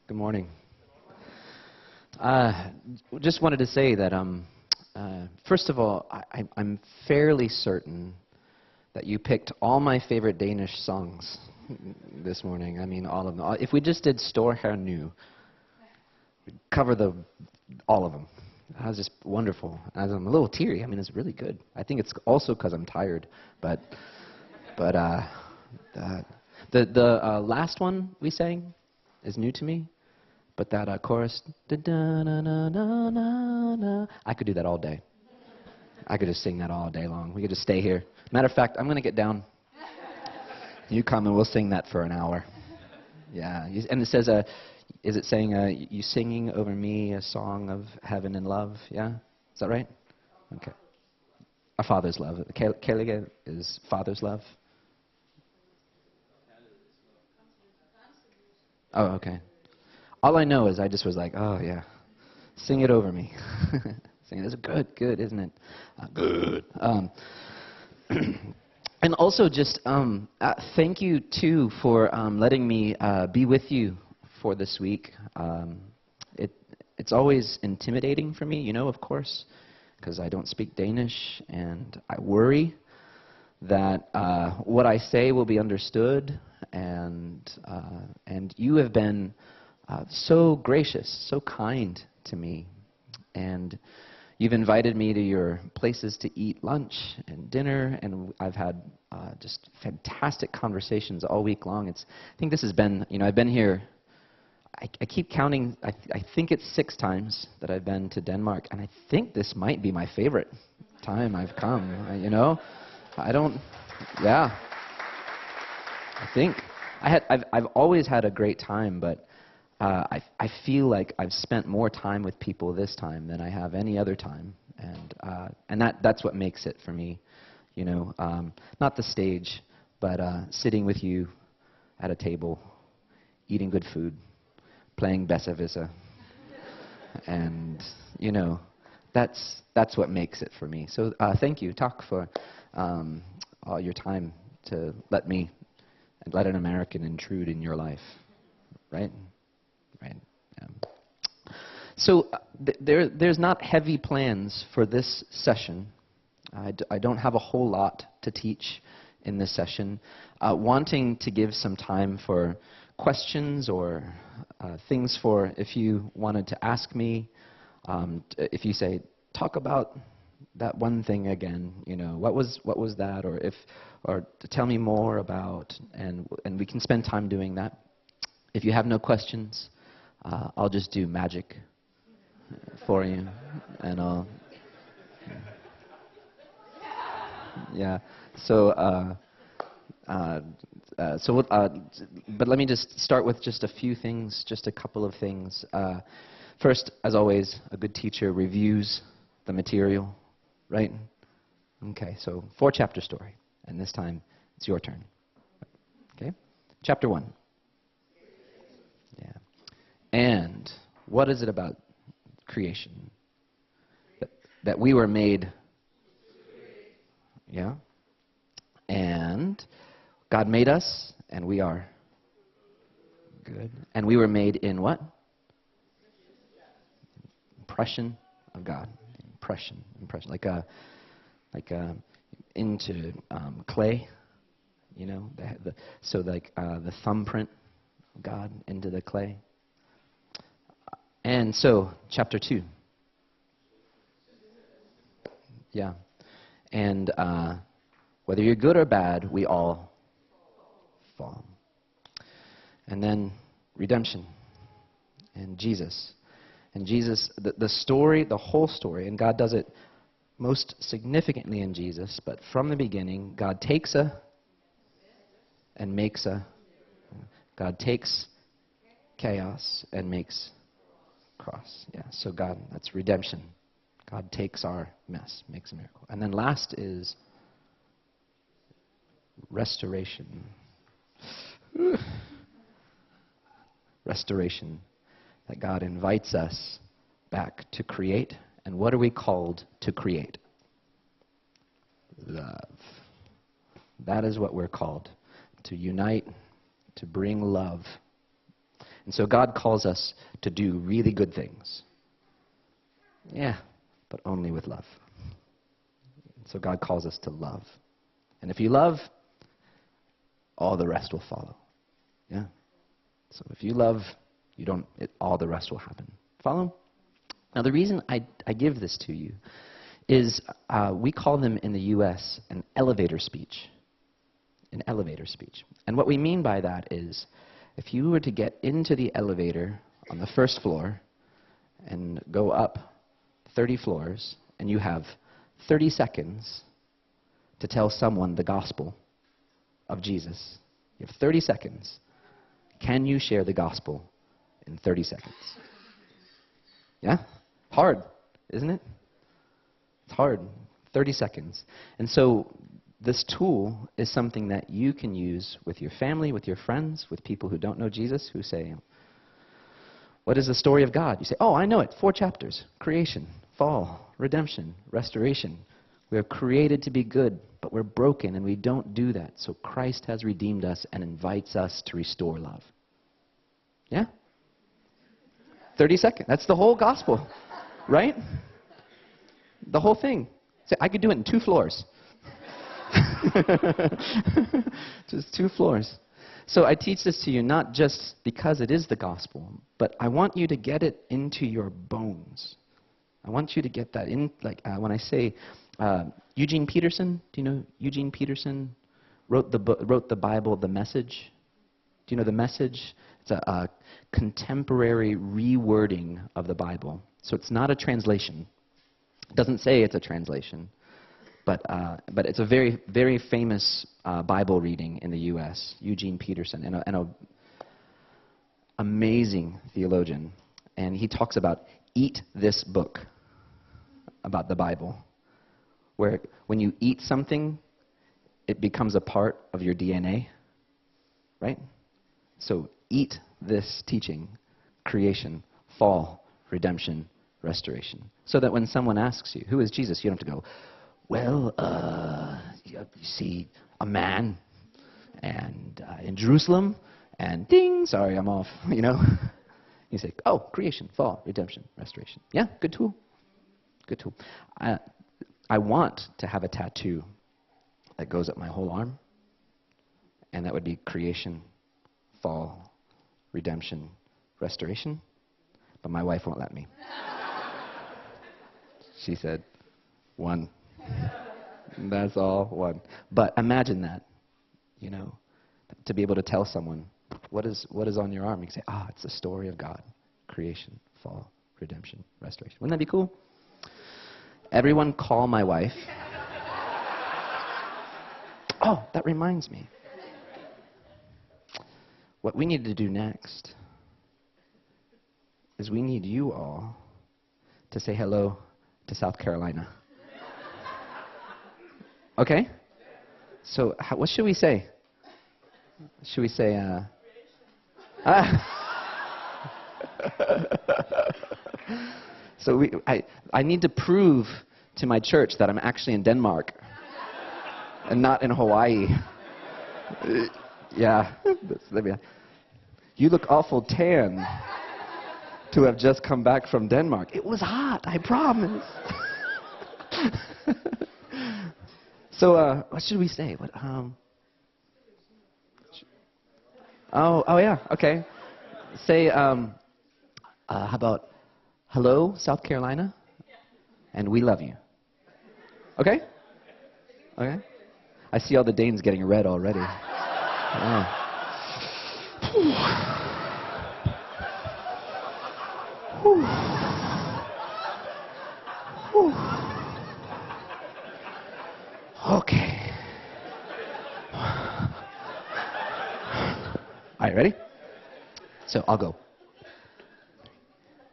Good morning. Just wanted to say that, first of all, I'm fairly certain that you picked all my favorite Danish songs this morning. I mean, all of them. If we just did Stor Her Nu, we'd cover all of them. That was just wonderful. I'm a little teary. I mean, it's really good. I think it's also because I'm tired. But the last one we sang is new to me. But that chorus, da-da-na-na-na-na-na, I could do that all day. I could just sing that all day long. We could just stay here. Matter of fact, I'm going to get down. You come and we'll sing that for an hour. Yeah. And it says, is it saying, you singing over me a song of heaven and love? Yeah? Is that right? Okay. Our Father's love. Kærlighed is Father's love. Oh, okay. All I know is I just was like, oh, yeah, sing it over me. Sing it. It's good, isn't it? Good. And also just thank you, too, for letting me be with you for this week. It's always intimidating for me, you know, of course, because I don't speak Danish, and I worry that what I say will be understood, and you have been so gracious, so kind to me, and you've invited me to your places to eat lunch and dinner, and I've had just fantastic conversations all week long. I think this has been, you know, I've been here, I keep counting, I think it's 6 times that I've been to Denmark, and I think this might be my favorite time I've come, you know? Yeah. I think. I've always had a great time, but I feel like I've spent more time with people this time than I have any other time, and that's what makes it for me, you know. Not the stage, but sitting with you at a table, eating good food, playing Besserwisser, and you know, that's what makes it for me. So thank you, Tak, for all your time to let an American intrude in your life, right? Right. Yeah. So there's not heavy plans for this session. I don't have a whole lot to teach in this session. Wanting to give some time for questions or things for if you wanted to ask me. If you say, talk about that one thing again, you know, what was that, or tell me more about, and we can spend time doing that. If you have no questions, I'll just do magic for you, and yeah. So, but let me just start with just a few things, just a couple of things. First, as always, a good teacher reviews the material, right? Okay, so 4-chapter story, and this time it's your turn. Okay, chapter 1. Yeah, and what is it about creation? That we were made. Yeah, and God made us, and we are good, and we were made in what? Impression of God. Impression, like into clay, you know. So like the thumbprint of God into the clay. And so chapter 2. Yeah, and whether you're good or bad, we all fall. And then redemption and Jesus. And Jesus, the story, the whole story, and God does it most significantly in Jesus, but from the beginning, God takes and makes God takes chaos and makes cross. Yeah, so God, that's redemption. God takes our mess, makes a miracle. And then last is restoration. Restoration. That God invites us back to create. And what are we called to create? Love. That is what we're called. To unite, to bring love. And so God calls us to do really good things. Yeah, but only with love. So God calls us to love. And if you love, all the rest will follow. Yeah. So if you love, all the rest will happen. Follow? Now the reason I give this to you is we call them in the U.S. an elevator speech. An elevator speech. And what we mean by that is, if you were to get into the elevator on the first floor and go up 30 floors, and you have 30 seconds to tell someone the gospel of Jesus. You have 30 seconds. Can you share the gospel in 30 seconds? Yeah? Hard, isn't it? It's hard. 30 seconds. And so this tool is something that you can use with your family, with your friends, with people who don't know Jesus, who say, what is the story of God? You say, oh, I know it. 4 chapters. Creation, fall, redemption, restoration. We are created to be good, but we're broken and we don't do that. So Christ has redeemed us and invites us to restore love. Yeah? 30 seconds. That's the whole gospel, right? The whole thing. Say, I could do it in 2 floors. Just 2 floors. So I teach this to you not just because it is the gospel, but I want you to get it into your bones. I want you to get that in, like when I say Eugene Peterson, do you know Eugene Peterson wrote the Bible, The Message? Do you know The Message? It's a contemporary rewording of the Bible. So it's not a translation. It doesn't say it's a translation. But it's a very, very famous Bible reading in the U.S., Eugene Peterson, and an amazing theologian. And he talks about eat this book about the Bible, where when you eat something, it becomes a part of your DNA, right? So eat this teaching, creation, fall, redemption, restoration, so that when someone asks you, who is Jesus, you don't have to go, well, you see a man and in Jerusalem, and ding, sorry, I'm off, you know. You say, oh, creation, fall, redemption, restoration. Yeah, good tool. Good tool. I want to have a tattoo that goes up my whole arm, and that would be creation, fall, redemption, restoration, but my wife won't let me. She said, 1. That's all, 1. But imagine that, you know, to be able to tell someone, what is on your arm? You can say, it's the story of God, creation, fall, redemption, restoration. Wouldn't that be cool? Everyone call my wife. Oh, that reminds me. What we need to do next is we need you all to say hello to South Carolina. Okay? So what should we say? Should we say, So I need to prove to my church that I'm actually in Denmark and not in Hawaii. Yeah. You look awful tan to have just come back from Denmark. It was hot, I promise. So what should we say? What? Oh yeah. Okay. Say how about hello, South Carolina, and we love you. Okay? Okay. I see all the Danes getting red already. Oh. Okay. All right, ready? So I'll go.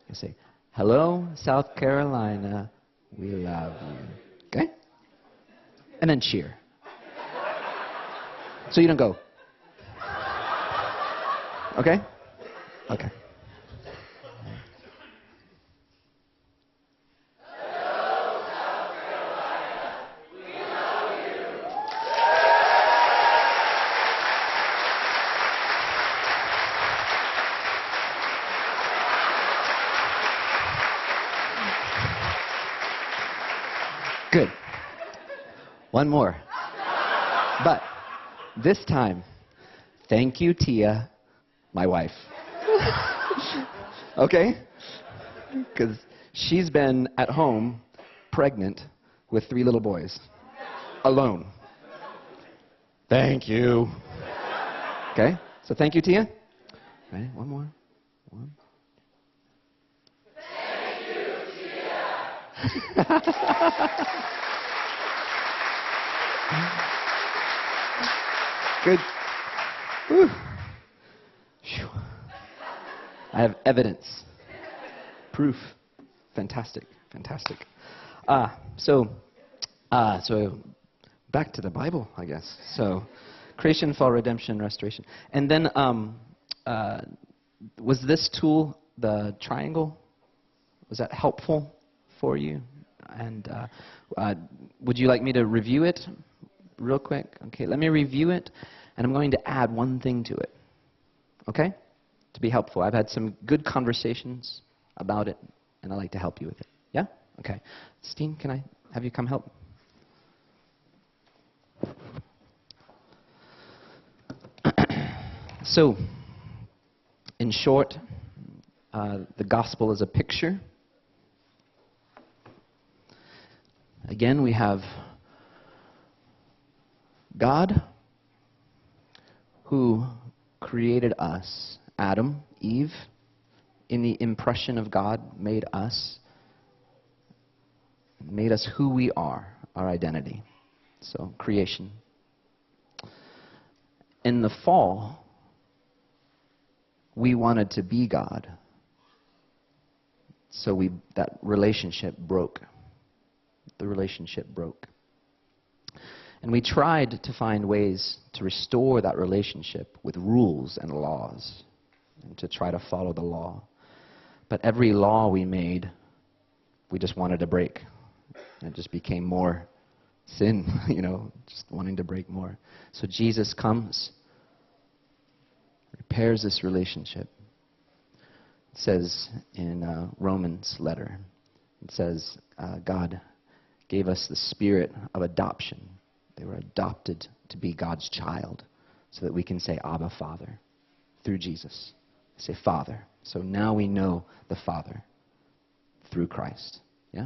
You say, hello, South Carolina, we love you. Okay? And then cheer. So you don't go. Okay? Okay. Good. One more. But this time, thank you, Tia, my wife. Okay? Because she's been at home, pregnant, with 3 little boys. Alone. Thank you. Okay? So thank you, Tia. Ready? One more. One. Thank you, Tia. Good. Whew. Phew. I have evidence. Proof. Fantastic. Fantastic. So back to the Bible, I guess. So creation, fall, redemption, restoration. And then was this tool, the triangle, was that helpful for you? And would you like me to review it real quick? Okay, let me review it, and I'm going to add one thing to it. Okay? To be helpful. I've had some good conversations about it, and I'd like to help you with it. Yeah? Okay. Steen, can I have you come help? So, in short, the gospel is a picture. Again, we have God who created us, Adam, Eve, in the impression of God, made us who we are, our identity. So, creation. In the fall, we wanted to be God. So that relationship broke. The relationship broke. And we tried to find ways to restore that relationship with rules and laws, and to try to follow the law. But every law we made, we just wanted to break. And it just became more sin, just wanting to break more. So Jesus comes, repairs this relationship. It says in Romans letter, it says God gave us the spirit of adoption. They were adopted to be God's child so that we can say Abba, Father, through Jesus. Say Father. So now we know the Father through Christ. Yeah?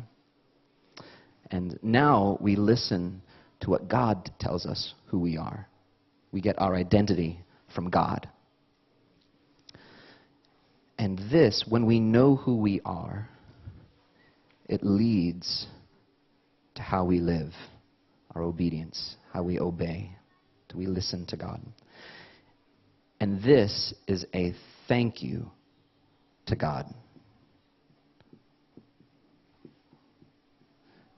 And now we listen to what God tells us who we are. We get our identity from God. And this, when we know who we are, it leads to how we live, our obedience, how we obey. Do we listen to God? And this is a thank you to God.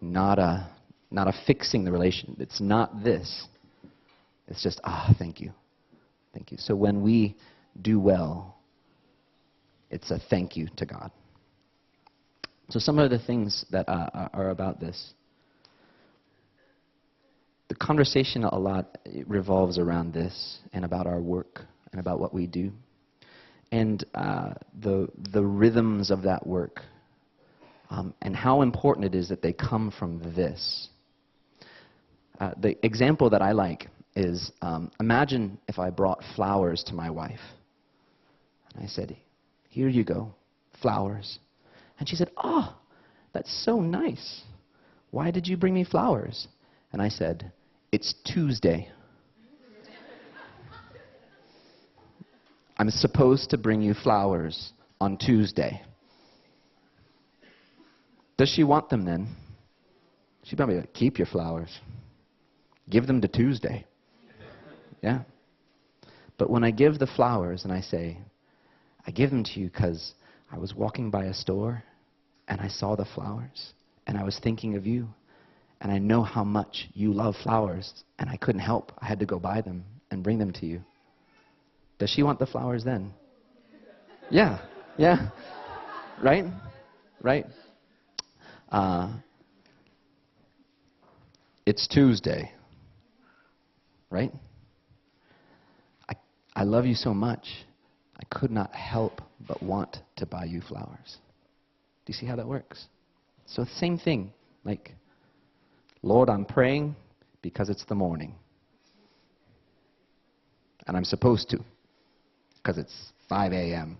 Not a fixing the relation. It's not this. It's just, thank you. Thank you. So when we do well, it's a thank you to God. So some of the things that are about this. The conversation a lot revolves around this and about our work and about what we do. And the rhythms of that work and how important it is that they come from this. The example that I like is, imagine if I brought flowers to my wife. And I said, here you go, flowers. And she said, that's so nice. Why did you bring me flowers? And I said, it's Tuesday. I'm supposed to bring you flowers on Tuesday. Does she want them then? She'd probably like, keep your flowers. Give them to Tuesday. Yeah. But when I give the flowers and I say, I give them to you because I was walking by a store and I saw the flowers and I was thinking of you and I know how much you love flowers and I couldn't help. I had to go buy them and bring them to you. Does she want the flowers then? Yeah. Yeah. Right? Right? It's Tuesday. Right? I love you so much, I could not help but want to buy you flowers. Do you see how that works? So same thing. Like, Lord, I'm praying because it's the morning. And I'm supposed to, because it's 5 a.m.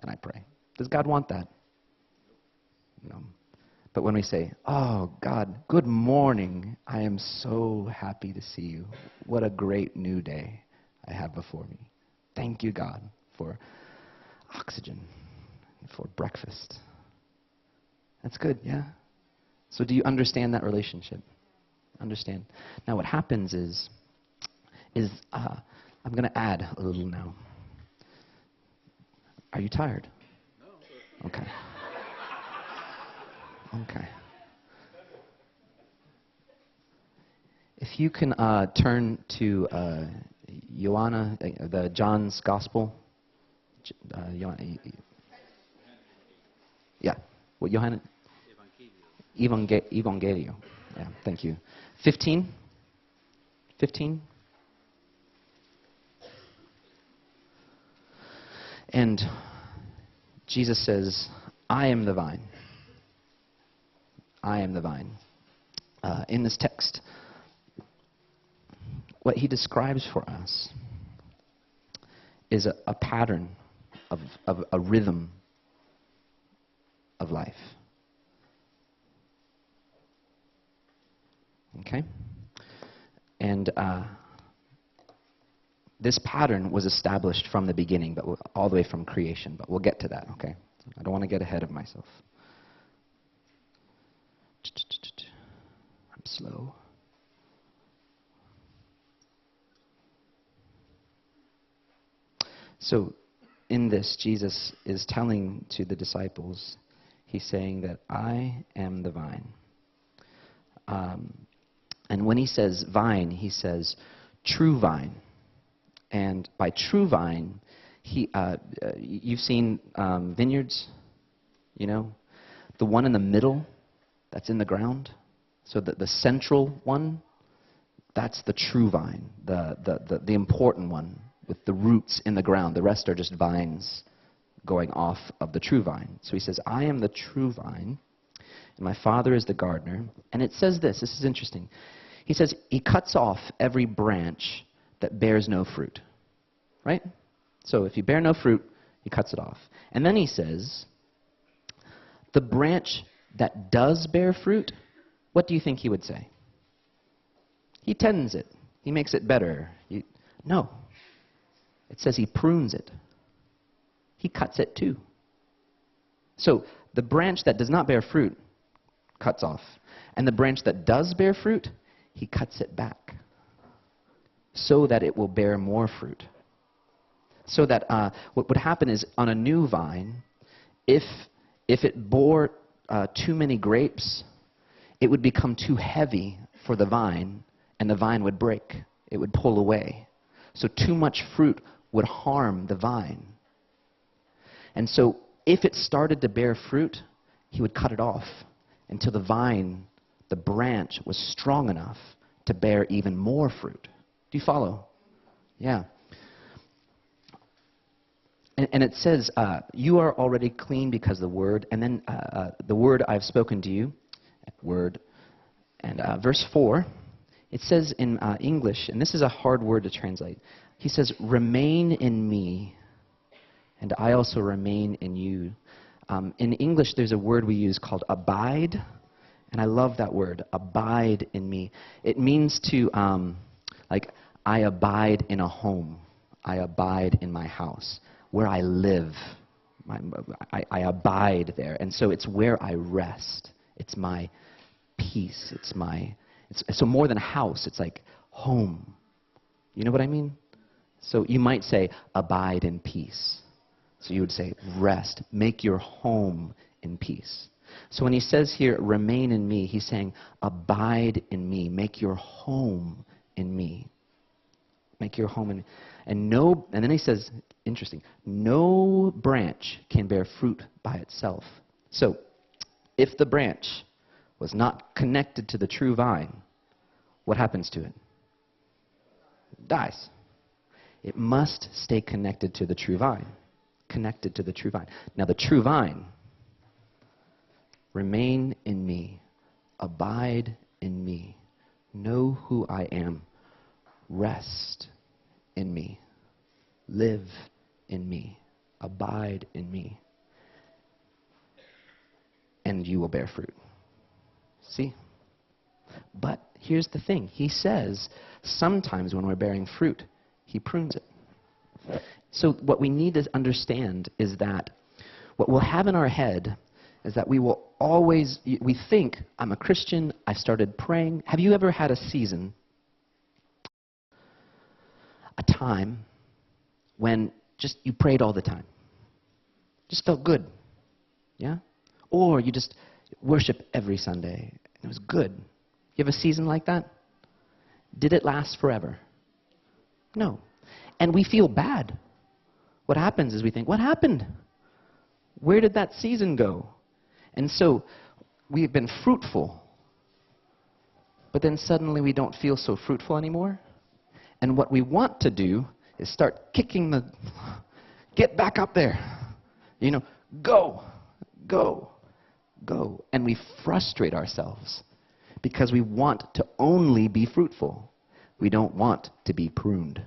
and I pray. Does God want that? No. But when we say, oh, God, good morning. I am so happy to see you. What a great new day I have before me. Thank you, God, for oxygen, for breakfast. That's good, yeah? So do you understand that relationship? Understand. Now what happens is I'm going to add a little now. Are you tired? No. Okay. Okay. If you can turn to Joanna, the John's Gospel. Yeah. What, Johanna? Evangelio. Yeah, thank you. 15? 15? And Jesus says, I am the vine. I am the vine. In this text, what he describes for us is a pattern of a rhythm of life. Okay? And this pattern was established from the beginning, but all the way from creation. But we'll get to that, okay? I don't want to get ahead of myself. I'm slow. So in this, Jesus is telling to the disciples, he's saying that I am the vine. And when he says vine, he says true vine. And by true vine, you've seen vineyards, you know? The one in the middle that's in the ground. So the central one, that's the true vine, the important one with the roots in the ground. The rest are just vines going off of the true vine. So he says, I am the true vine, and my Father is the gardener. And it says this is interesting. He says, he cuts off every branch that bears no fruit. Right? So if you bear no fruit, he cuts it off. And then he says, the branch that does bear fruit, what do you think he would say? He tends it. He makes it better. No. It says he prunes it. He cuts it too. So the branch that does not bear fruit cuts off. And the branch that does bear fruit, he cuts it back so that it will bear more fruit. So that what would happen is on a new vine, if it bore too many grapes, it would become too heavy for the vine, and the vine would break. It would pull away. So too much fruit would harm the vine. And so if it started to bear fruit, he would cut it off until the vine, the branch, was strong enough to bear even more fruit. Do you follow? Yeah. And it says, you are already clean because of the word. And then the word I've spoken to you, word. And verse 4, it says in English, and this is a hard word to translate. He says, remain in me, and I also remain in you. In English, there's a word we use called abide. And I love that word, abide in me. It means to, like, I abide in a home. I abide in my house. Where I live, I abide there. And so it's where I rest. It's my peace. So more than a house, it's like home. You know what I mean? So you might say, abide in peace. So you would say, rest. Make your home in peace. So when he says here, remain in me, he's saying, abide in me. Make your home in me. Make your home in me. And then he says, interesting, no branch can bear fruit by itself. So if the branch was not connected to the true vine, what happens to it? It dies. It must stay connected to the true vine. Connected to the true vine. Now the true vine, remain in me, abide in me. Know who I am. Rest in me. Live in me. Abide in me. And you will bear fruit. See? But here's the thing. He says sometimes when we're bearing fruit, he prunes it. So what we need to understand is that what we'll have in our head is that we will always, we think, I'm a Christian, I started praying. Have you ever had a season, a time, when just you prayed all the time? Just felt good, yeah? Or you just worship every Sunday, and it was good. You have a season like that? Did it last forever? No. And we feel bad. What happens is we think, what happened? Where did that season go? And so we've been fruitful, but then suddenly we don't feel so fruitful anymore. And what we want to do is start kicking the, get back up there. You know, go, go, go. And we frustrate ourselves because we want to only be fruitful. We don't want to be pruned.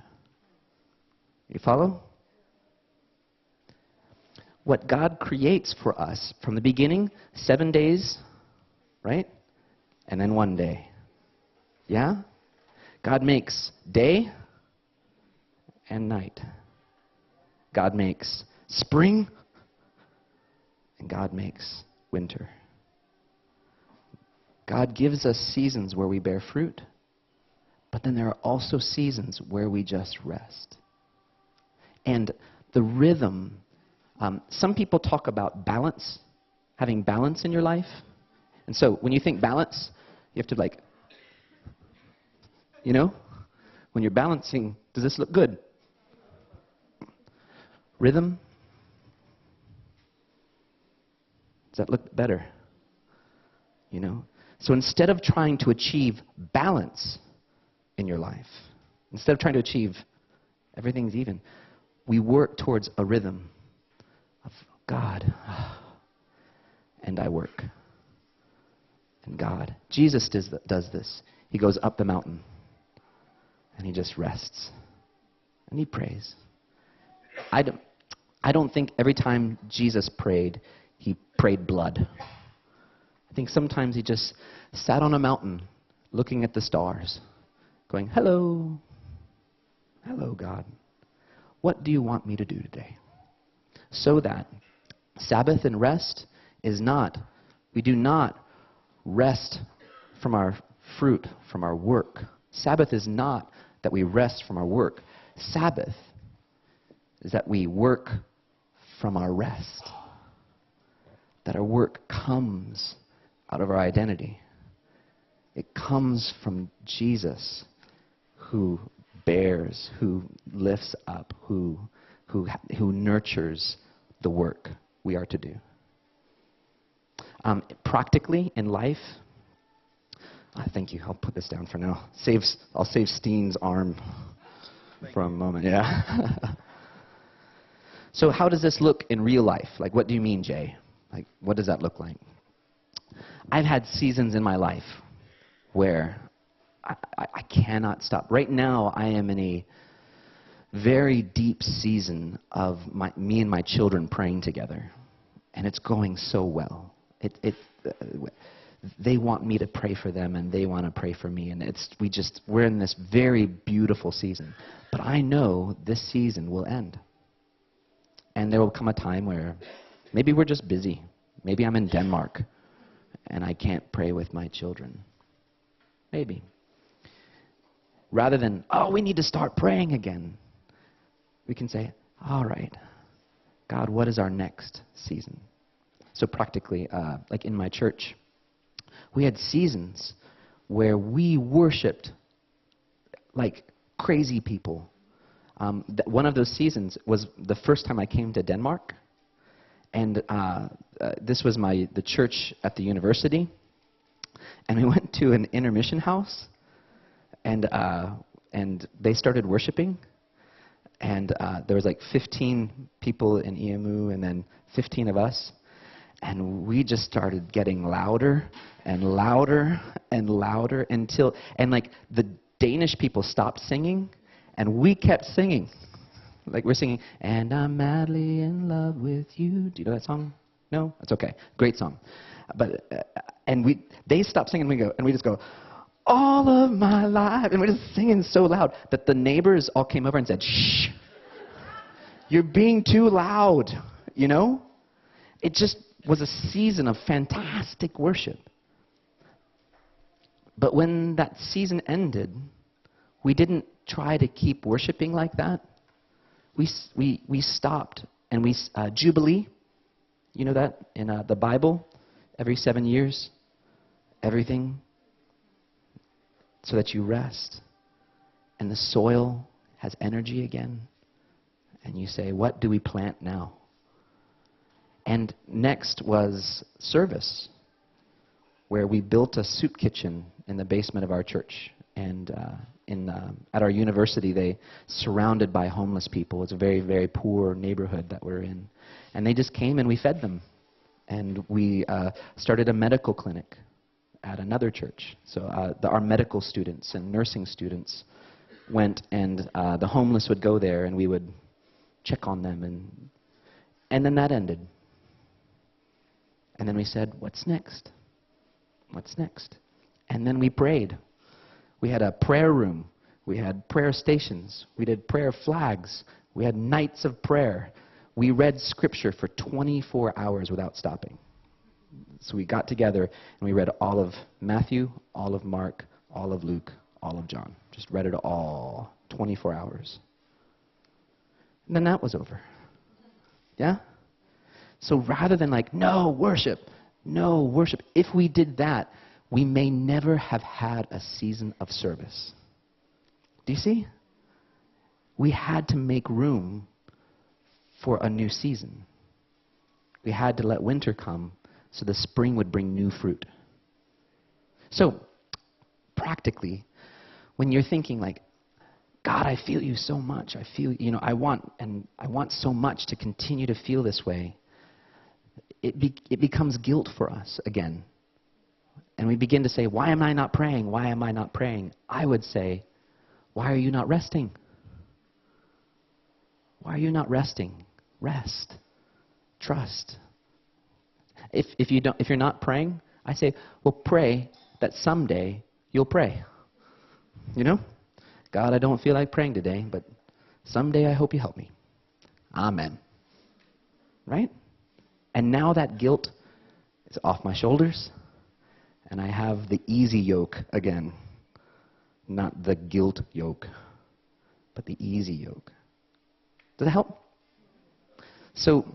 You follow? What God creates for us from the beginning, 7 days, right? And then 1 day. Yeah? God makes day and night. God makes spring and God makes winter. God gives us seasons where we bear fruit, but then there are also seasons where we just rest. And the rhythm, some people talk about balance, having balance in your life. And so when you think balance, you have to like, you know, when you're balancing, does this look good? Rhythm? Does that look better? You know? So instead of trying to achieve balance in your life, instead of trying to achieve everything's even, we work towards a rhythm of God, and I work, and God. Jesus does this. He goes up the mountain, and he just rests, and he prays. I don't think every time Jesus prayed, he prayed blood. I think sometimes he just sat on a mountain looking at the stars, going, hello, hello, God. What do you want me to do today? So that Sabbath and rest is not, we do not rest from our fruit, from our work. Sabbath is not that we rest from our work. Sabbath is that we work from our rest. That our work comes out of our identity. It comes from Jesus, who bears, who lifts up, who nurtures the work we are to do. Practically in life, thank you. I'll put this down for now. I'll save Steen's arm for a moment. Yeah. So how does this look in real life? Like, what do you mean, Jay? Like, what does that look like? I've had seasons in my life where I cannot stop. Right now, I am in a very deep season of me and my children praying together, and it's going so well. They want me to pray for them, and they want to pray for me, and we're in this very beautiful season. But I know this season will end, and there will come a time where maybe we're just busy. Maybe I'm in Denmark, and I can't pray with my children. Maybe. Rather than, oh, we need to start praying again, we can say, all right, God, what is our next season? So practically, like in my church, we had seasons where we worshiped like crazy people. One of those seasons was the first time I came to Denmark, and this was the church at the university, and we went to an intermission house, and they started worshiping, and there was like 15 people in EMU, and then 15 of us, and we just started getting louder and louder and louder until, and like the Danish people stopped singing, and we kept singing. Like we're singing, and I'm madly in love with you. Do you know that song? No? That's okay. Great song. But, and they stopped singing, and we just go, all of my life. And we're just singing so loud that the neighbors all came over and said, shh, you're being too loud, you know? It just was a season of fantastic worship. But when that season ended, we didn't try to keep worshiping like that. We stopped, and Jubilee, you know that in the Bible, every 7 years, everything, so that you rest, and the soil has energy again, and you say, what do we plant now? And next was service, where we built a soup kitchen in the basement of our church. And at our university, they surrounded by homeless people. It's a very, very poor neighborhood that we're in. And they just came and we fed them. And we started a medical clinic at another church. So our medical students and nursing students went, and the homeless would go there, and we would check on them. And then that ended. And then we said, what's next? What's next? And then we prayed. We had a prayer room. We had prayer stations. We did prayer flags. We had nights of prayer. We read scripture for 24 hours without stopping. So we got together and we read all of Matthew, all of Mark, all of Luke, all of John. Just read it all, 24 hours. And then that was over. Yeah? So rather than like, no worship, if we did that, we may never have had a season of service. Do you see? We had to make room for a new season. We had to let winter come so the spring would bring new fruit. So, practically, when you're thinking like, God, I feel you so much. I feel, I want so much to continue to feel this way. It becomes guilt for us again. And we begin to say, why am I not praying? Why am I not praying? I would say, why are you not resting? Why are you not resting? Rest. Trust. If you're not praying, I say, well, pray that someday you'll pray. You know? God, I don't feel like praying today, but someday I hope you help me. Amen. Right? And now that guilt is off my shoulders, and I have the easy yoke again. Not the guilt yoke, but the easy yoke. Does that help? So,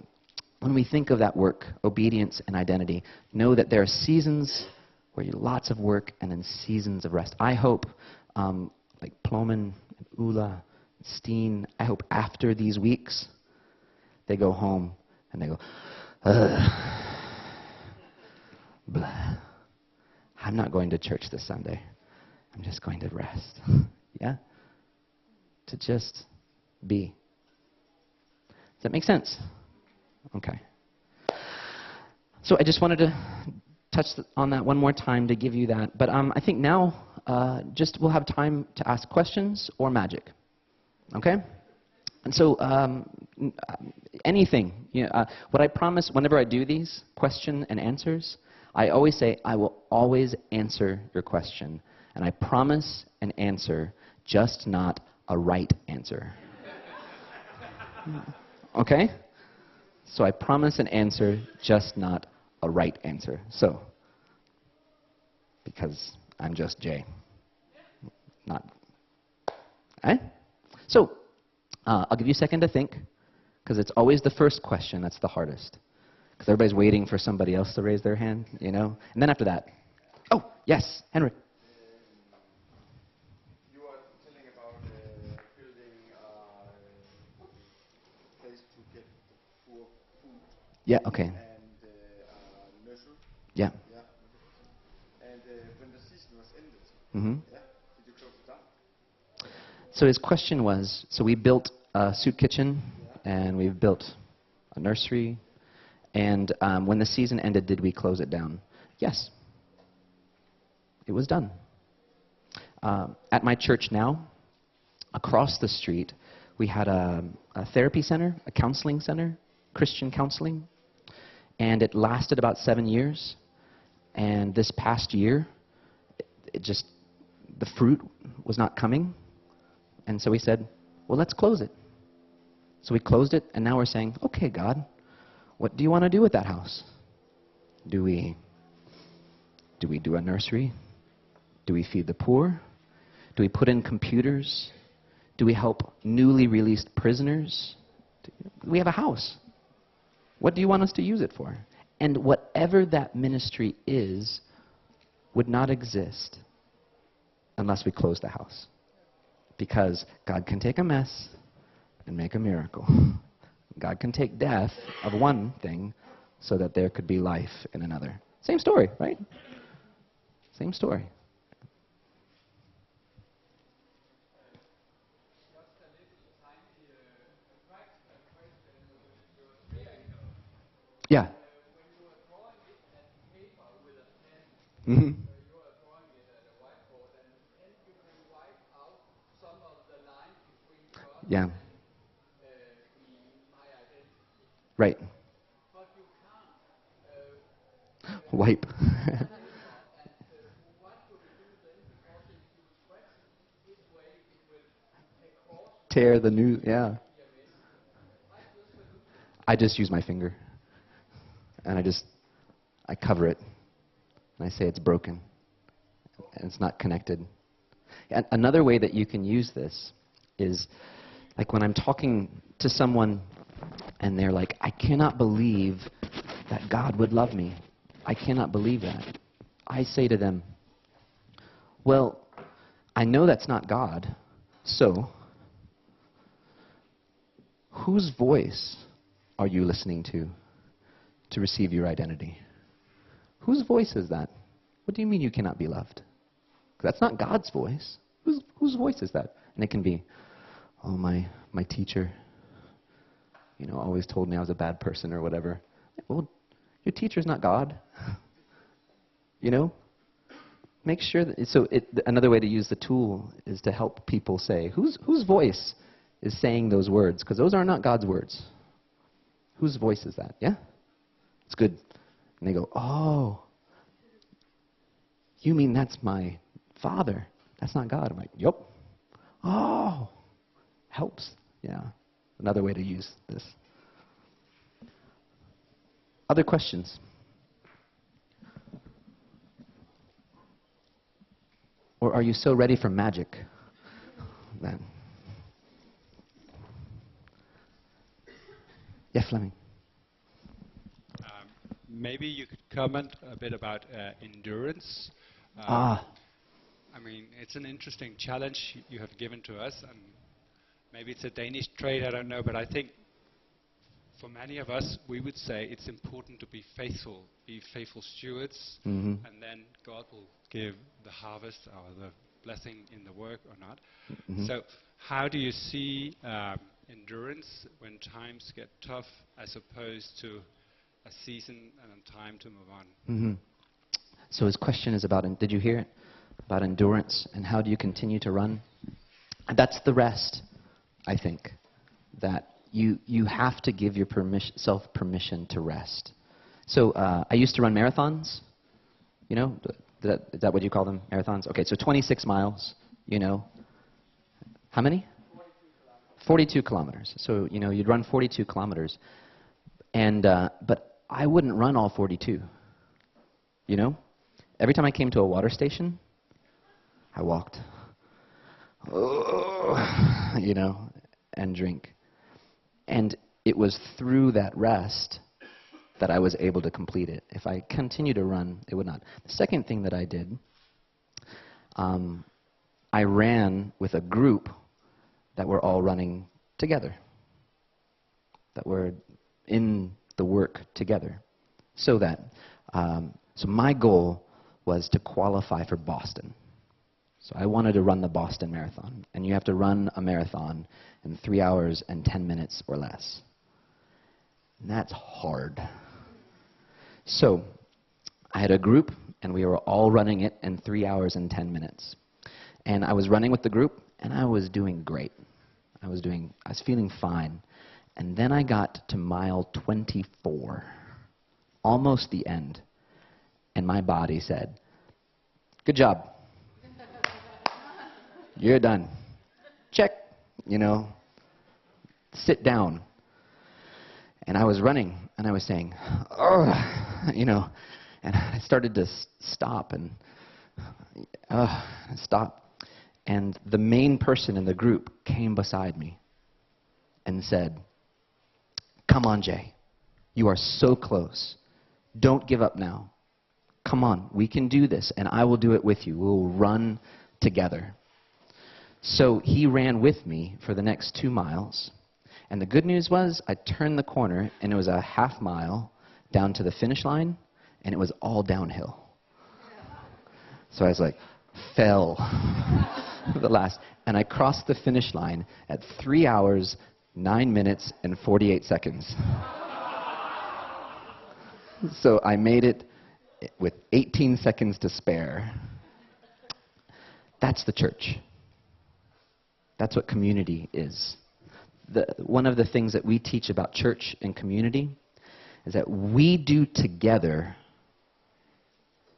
when we think of that work, obedience and identity, know that there are seasons where you lots of work and then seasons of rest. I hope, like Ploman, and Ula, and Steen, I hope after these weeks, they go home and they go, blah. I'm not going to church this Sunday. I'm just going to rest. Yeah? To just be. Does that make sense? Okay. So I just wanted to touch on that one more time to give you that. But I think now we'll have time to ask questions or magic. Okay? And so anything. What I promise whenever I do these question and answers, I always say, I will always answer your question. And I promise an answer, just not a right answer. Okay? So I promise an answer, just not a right answer. So, because I'm just Jay. Not. Eh? So, I'll give you a second to think, because it's always the first question that's the hardest. Because everybody's waiting for somebody else to raise their hand, And then after that, oh, yes, Henry. You were telling about building a place to get the poor food. Yeah, okay. And nursery. Yeah. Yeah. And when the season was ended, Mm-hmm. yeah, did you close it down? So his question was, so we built a soup kitchen, and we've built a nursery, and when the season ended, did we close it down? Yes. it was done. At my church now, across the street, we had a therapy center, a counseling center, Christian counseling, and it lasted about 7 years. And this past year, the fruit was not coming. And so we said, well, let's close it. So we closed it, and now we're saying, okay, God, what do you want to do with that house? Do we do a nursery? Do we feed the poor? Do we put in computers? Do we help newly released prisoners? We have a house. What do you want us to use it for? And whatever that ministry is would not exist unless we close the house. Because God can take a mess and make a miracle. God can take death of one thing so that there could be life in another. Same story, right? Same story. Yeah. Mm-hmm. Yeah. Right. Wipe. Tear the new, yeah. I just use my finger. And I cover it. And I say it's broken. And it's not connected. And another way that you can use this is, like when I'm talking to someone and they're like, I cannot believe that God would love me. I cannot believe that. I say to them, well, I know that's not God, so whose voice are you listening to receive your identity? Whose voice is that? What do you mean you cannot be loved? That's not God's voice. Whose voice is that? And it can be, oh, my teacher, always told me I was a bad person or whatever. Well, your teacher's not God. Make sure that, another way to use the tool is to help people say, whose voice is saying those words? Because those are not God's words. Whose voice is that? Yeah? It's good. And they go, oh, you mean that's my Father? That's not God. I'm like, yep. Oh, helps. Yeah. Another way to use this. Other questions? Or are you so ready for magic then? Yeah, Fleming. Maybe you could comment a bit about endurance. I mean, it's an interesting challenge you have given to us, and maybe it's a Danish trait, I don't know, but I think for many of us, we would say it's important to be faithful stewards, and then God will give the harvest or the blessing in the work or not. So how do you see endurance when times get tough as opposed to a season and a time to move on? So his question is about, did you hear it? About endurance and how do you continue to run? That's the rest, I think, that you have to give your self permission to rest. So I used to run marathons, is that what you call them, marathons? Okay, so 26 miles, How many? 42 kilometers. So, you'd run 42 kilometers. And, but I wouldn't run all 42, Every time I came to a water station, I walked, and drink. And it was through that rest that I was able to complete it. If I continued to run, it would not. The second thing that I did, I ran with a group that were all running together, that were in the work together. So my goal was to qualify for Boston. So I wanted to run the Boston Marathon. And you have to run a marathon in 3 hours and 10 minutes or less. And that's hard. So I had a group and we were all running it in 3 hours and 10 minutes. And I was running with the group, and I was doing great. I was feeling fine. And then I got to mile 24, almost the end, and my body said, "Good job. You're done. Check, sit down." And I was running, and I was saying, "Ugh," and I started to stop and stop. And the main person in the group came beside me and said, "Come on, Jay. You are so close. Don't give up now. Come on, we can do this, and I will do it with you. We will run together." So he ran with me for the next 2 miles. And the good news was I turned the corner, and it was a half mile down to the finish line, and it was all downhill. So I was like, fell the last. And I crossed the finish line at 3 hours, 9 minutes, and 48 seconds. So I made it with 18 seconds to spare. That's the church. That's what community is. One of the things that we teach about church and community is that we do together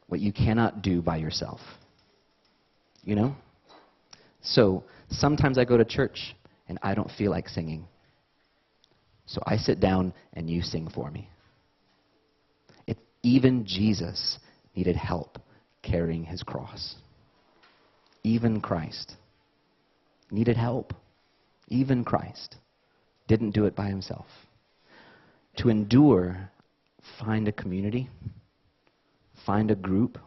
what you cannot do by yourself. So sometimes I go to church and I don't feel like singing. So I sit down and you sing for me. Even Jesus needed help carrying his cross. Even Christ needed help. Even Christ didn't do it by himself. To endure, find a community, find a group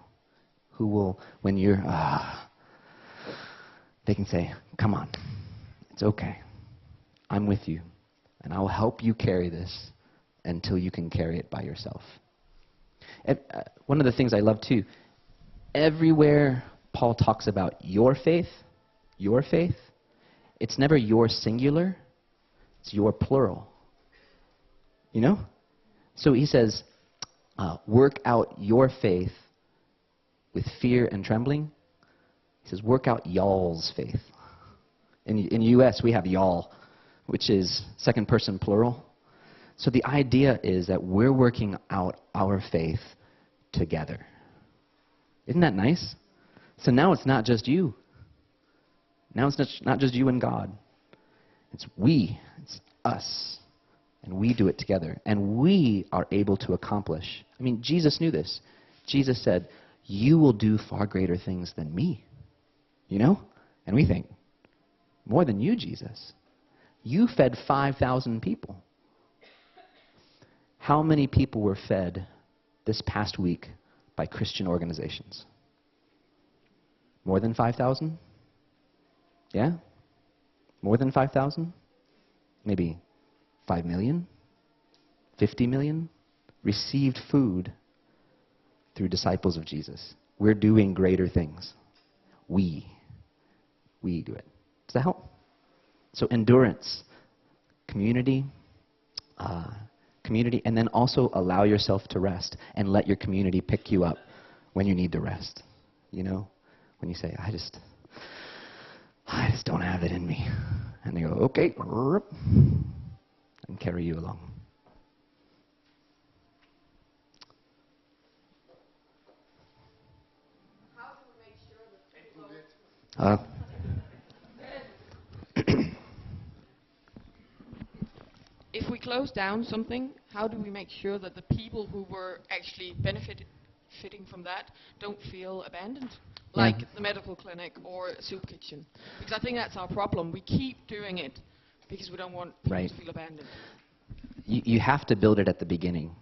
who will, when you're, they can say, "Come on, it's okay. I'm with you, and I will help you carry this until you can carry it by yourself." One of the things I love too, everywhere Paul talks about your faith, it's never your singular, it's your plural. So he says, work out your faith with fear and trembling. He says, work out y'all's faith. In U.S., we have y'all, which is second person plural. So the idea is that we're working out our faith together. Isn't that nice? So now it's not just you. Now it's not just you and God. It's we. It's us. And we do it together. And we are able to accomplish. I mean, Jesus knew this. Jesus said, "You will do far greater things than me." And we think, more than you, Jesus. You fed 5,000 people. How many people were fed this past week by Christian organizations? More than 5,000? Yeah? More than 5,000? Maybe 5 million? 50 million? Received food through disciples of Jesus. We're doing greater things. We do it. Does that help? So endurance, community, and then also allow yourself to rest and let your community pick you up when you need to rest. When you say, I just don't have it in me. And they go, okay, and carry you along. How do we make sure that people if we close down something, how do we make sure that the people who were actually benefiting from that don't feel abandoned? Like the medical clinic or a soup kitchen. Because I think that's our problem. We keep doing it because we don't want people to feel abandoned. You have to build it at the beginning,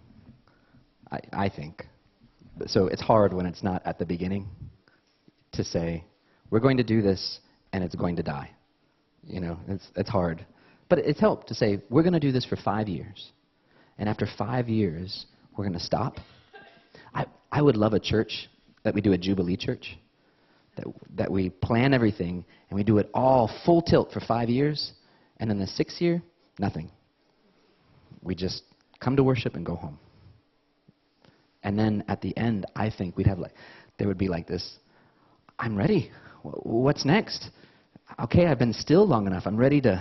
I think. So it's hard when it's not at the beginning to say, we're going to do this and it's going to die. It's hard. But it's helped to say, we're going to do this for 5 years. And after 5 years, we're going to stop. I would love a church that we do a Jubilee church, that we plan everything and we do it all full tilt for 5 years. And then the 6th year, nothing. We just come to worship and go home. And then at the end, I think we'd have there would be like this, I'm ready. What's next? Okay, I've been still long enough. I'm ready to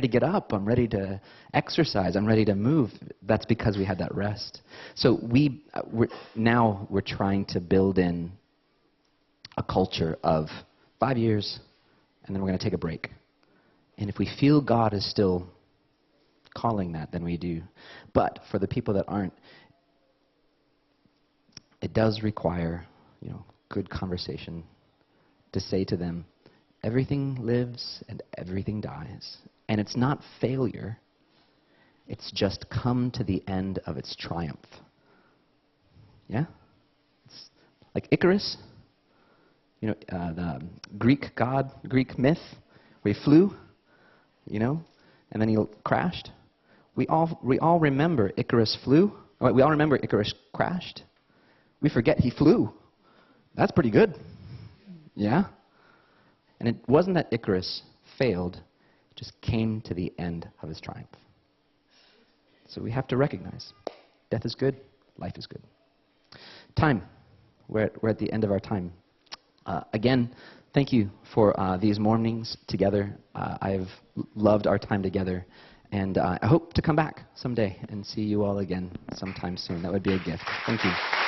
get up. I'm ready to exercise. I'm ready to move. That's because we had that rest. So we're trying to build in a culture of 5 years, and then we're going to take a break. And if we feel God is still calling that, then we do. But for the people that aren't, it does require, good conversation to say to them, everything lives and everything dies. And it's not failure. It's just come to the end of its triumph. Yeah? It's like Icarus, the Greek god, Greek myth, where he flew, and then he crashed. We all remember Icarus flew. We all remember Icarus crashed. We forget he flew. That's pretty good. Yeah? And it wasn't that Icarus failed, it just came to the end of his triumph. So we have to recognize death is good, life is good. Time. We're at the end of our time. Again, thank you for these mornings together. I've loved our time together. And I hope to come back someday and see you all again sometime soon. That would be a gift. Thank you.